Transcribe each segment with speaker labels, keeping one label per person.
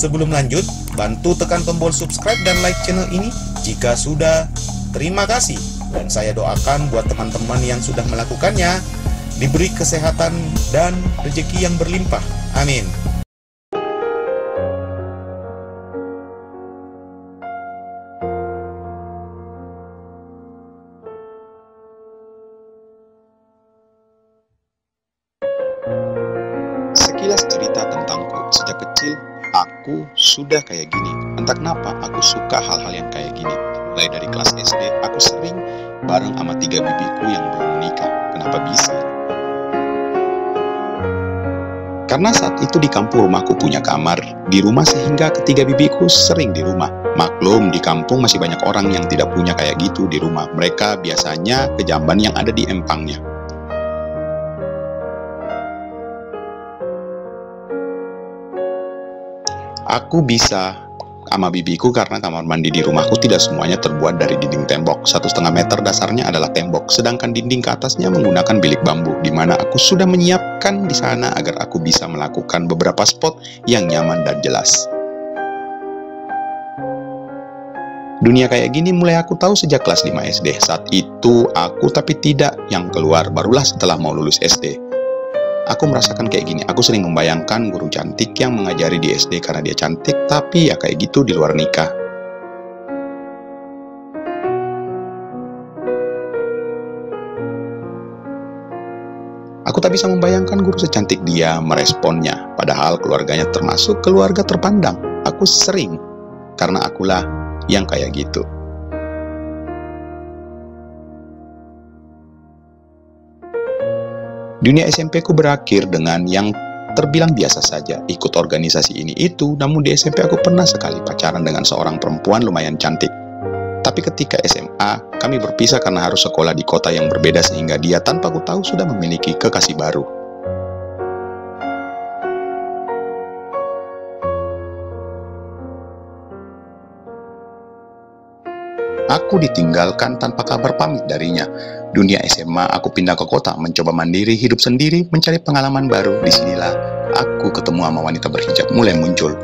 Speaker 1: sebelum lanjut, bantu tekan tombol subscribe dan like channel ini jika sudah. Terima kasih. Dan saya doakan buat teman-teman yang sudah melakukannya, diberi kesehatan dan rezeki yang berlimpah. Amin.
Speaker 2: Sekilas cerita tentangku. Sejak kecil, aku sudah kayak gini. Entah kenapa aku suka hal-hal yang kayak gini. Mulai dari kelas SD, aku sering bareng sama 3 bibiku yang belum menikah. Kenapa bisa? Karena saat itu di kampung rumahku punya kamar di rumah, sehingga ketiga bibiku sering di rumah. Maklum, di kampung masih banyak orang yang tidak punya kayak gitu di rumah. Mereka biasanya ke jamban yang ada di empangnya. Aku bisa sama bibiku karena kamar mandi di rumahku tidak semuanya terbuat dari dinding tembok. 1,5 meter dasarnya adalah tembok, sedangkan dinding ke atasnya menggunakan bilik bambu, di mana aku sudah menyiapkan di sana agar aku bisa melakukan beberapa spot yang nyaman dan jelas. Dunia kayak gini mulai aku tahu sejak kelas 5 SD. Saat itu aku tapi tidak yang keluar, barulah setelah mau lulus SD. Aku merasakan kayak gini. Aku sering membayangkan guru cantik yang mengajari di SD karena dia cantik, tapi ya kayak gitu di luar nikah. Aku tak bisa membayangkan guru secantik dia meresponnya, padahal keluarganya termasuk keluarga terpandang. Aku sering, karena akulah yang kayak gitu. Dunia SMP ku berakhir dengan yang terbilang biasa saja, ikut organisasi ini itu, namun di SMP aku pernah sekali pacaran dengan seorang perempuan lumayan cantik. Tapi ketika SMA, kami berpisah karena harus sekolah di kota yang berbeda, sehingga dia tanpa ku tahu sudah memiliki kekasih baru. Aku ditinggalkan tanpa kabar pamit darinya. Dunia SMA, aku pindah ke kota, mencoba mandiri, hidup sendiri, mencari pengalaman baru. Disinilah aku ketemu sama wanita berhijab mulai muncul.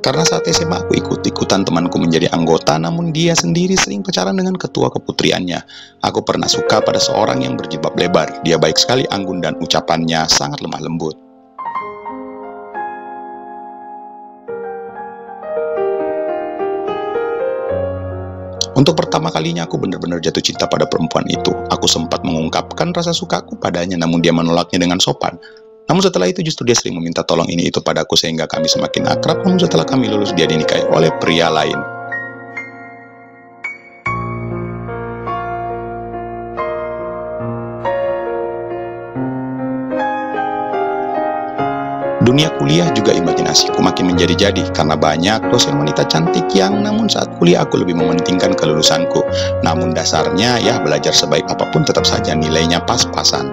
Speaker 2: Karena saat SMA aku ikut-ikutan temanku menjadi anggota, namun dia sendiri sering pacaran dengan ketua keputriannya. Aku pernah suka pada seorang yang berjilbab lebar. Dia baik sekali, anggun, dan ucapannya sangat lemah lembut. Untuk pertama kalinya aku benar-benar jatuh cinta pada perempuan itu. Aku sempat mengungkapkan rasa sukaku padanya, namun dia menolaknya dengan sopan. Namun setelah itu justru dia sering meminta tolong ini itu padaku, sehingga kami semakin akrab. Namun setelah kami lulus, dia dinikahi oleh pria lain. Dunia kuliah juga imajinasiku makin menjadi-jadi karena banyak dosen wanita cantik yang namun saat kuliah aku lebih mementingkan kelulusanku. Namun dasarnya ya belajar sebaik apapun tetap saja nilainya pas-pasan.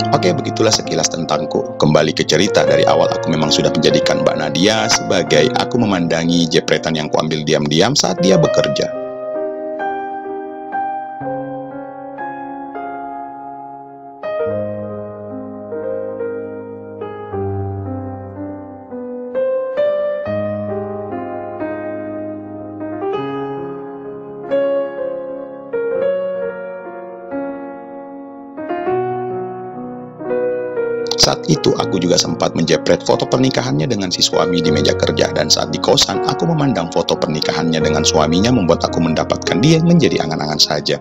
Speaker 2: Oke, begitulah sekilas tentangku. Kembali ke cerita, dari awal aku memang sudah menjadikan Mbak Nadia sebagai aku memandangi jepretan yang kuambil diam-diam saat dia bekerja. Saat itu aku juga sempat menjepret foto pernikahannya dengan si suami di meja kerja, dan saat di kosan aku memandang foto pernikahannya dengan suaminya membuat aku mendapatkan dia menjadi angan-angan saja.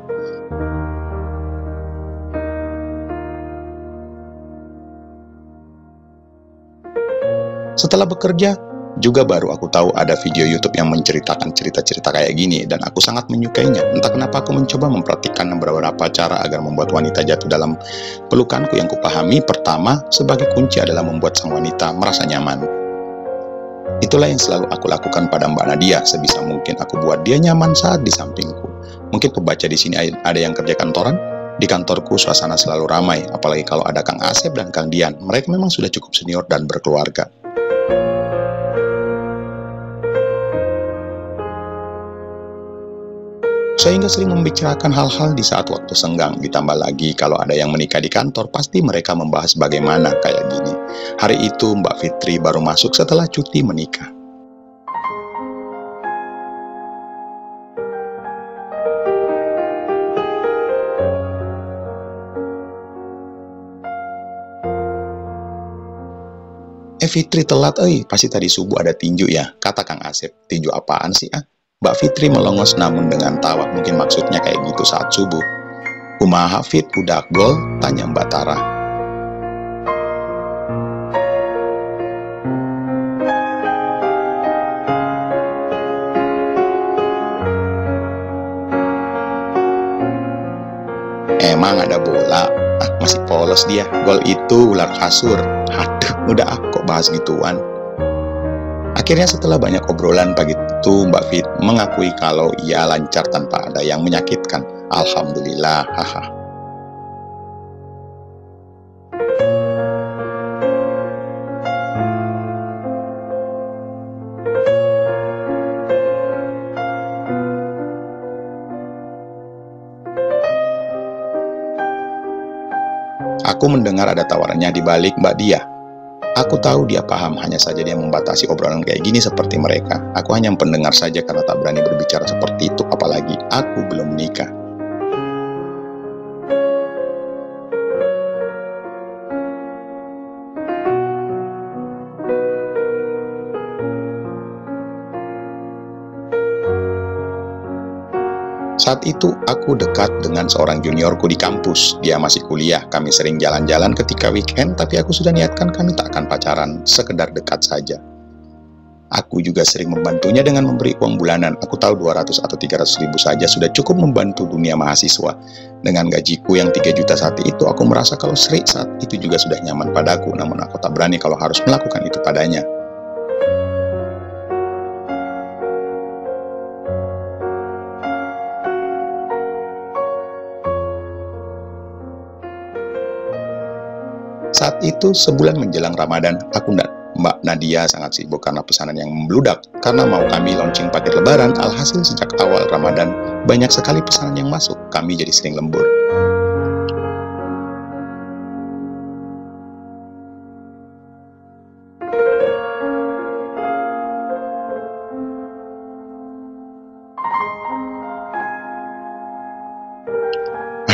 Speaker 2: Setelah bekerja, juga baru aku tahu ada video YouTube yang menceritakan cerita-cerita kayak gini, dan aku sangat menyukainya. Entah kenapa aku mencoba memperhatikan beberapa cara agar membuat wanita jatuh dalam pelukanku. Yang kupahami pertama sebagai kunci adalah membuat sang wanita merasa nyaman. Itulah yang selalu aku lakukan pada Mbak Nadia. Sebisa mungkin aku buat dia nyaman saat di sampingku. Mungkin pembaca di sini ada yang kerja kantoran. Di kantorku suasana selalu ramai, apalagi kalau ada Kang Asep dan Kang Dian. Mereka memang sudah cukup senior dan berkeluarga. sehingga sering membicarakan hal-hal di saat waktu senggang. Ditambah lagi kalau ada yang menikah di kantor, pasti mereka membahas bagaimana kayak gini. Hari itu Mbak Fitri baru masuk setelah cuti menikah. Fitri telat, pasti tadi subuh ada tinju ya, kata Kang Asep. Tinju apaan sih ah? Mbak Fitri melongos namun dengan tawa, mungkin maksudnya kayak gitu saat subuh. Kumaha Fit, udah gol? Tanya Mbak Tara. Emang ada bola? Ah, masih polos dia. Gol itu ular kasur. Aduh, udah kok bahas gituan. Akhirnya setelah banyak obrolan pagi itu, Mbak Fit mengakui kalau ia lancar tanpa ada yang menyakitkan. Alhamdulillah, haha. Aku mendengar ada tawarannya di balik Mbak Dia. Aku tahu dia paham, hanya saja dia membatasi obrolan kayak gini seperti mereka. Aku hanya pendengar saja karena tak berani berbicara seperti itu, apalagi aku belum menikah. Saat itu aku dekat dengan seorang juniorku di kampus. Dia masih kuliah, kami sering jalan-jalan ketika weekend, tapi aku sudah niatkan kami tak akan pacaran, sekedar dekat saja. Aku juga sering membantunya dengan memberi uang bulanan. Aku tahu 200 atau 300 ribu saja sudah cukup membantu dunia mahasiswa. Dengan gajiku yang 3 juta saat itu, aku merasa kalau Sri saat itu juga sudah nyaman padaku, namun aku tak berani kalau harus melakukan itu padanya. Saat itu, sebulan menjelang Ramadan, aku dan Mbak Nadia sangat sibuk karena pesanan yang membludak. Karena mau kami launching paket lebaran, alhasil sejak awal Ramadan, banyak sekali pesanan yang masuk. Kami jadi sering lembur.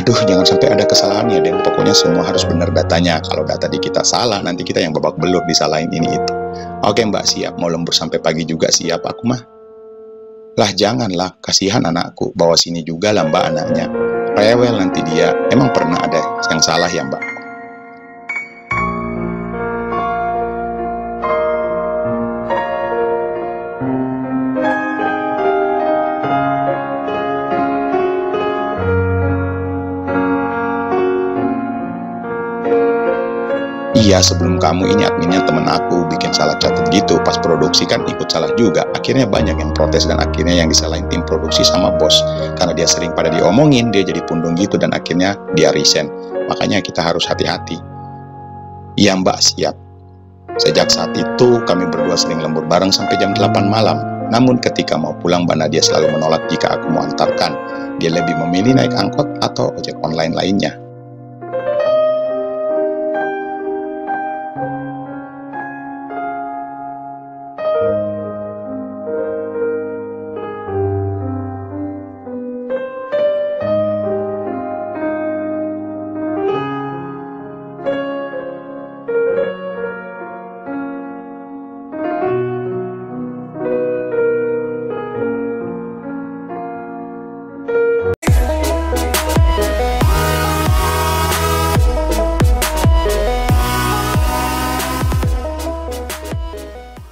Speaker 2: Aduh, jangan sampai ada kesalahan ya, Den. Pokoknya semua harus benar datanya. Kalau data di kita salah, nanti kita yang babak belur disalahin ini itu. Oke Mbak, siap. Mau lembur sampai pagi juga siap aku mah. Lah janganlah, kasihan anakku. Bawa sini juga lah Mbak anaknya. Rewel nanti dia. Emang pernah ada yang salah ya Mbak? Iya, sebelum kamu ini adminnya temen aku bikin salah catat gitu, pas produksi kan ikut salah juga. Akhirnya banyak yang protes dan akhirnya yang disalahin tim produksi sama bos. Karena dia sering pada diomongin, dia jadi pundung gitu dan akhirnya dia resign. Makanya kita harus hati-hati. Iya Mbak, siap. Sejak saat itu kami berdua sering lembur bareng sampai jam 8 malam. Namun ketika mau pulang Mbak Nadia selalu menolak jika aku mau antarkan. Dia lebih memilih naik angkot atau ojek online lainnya.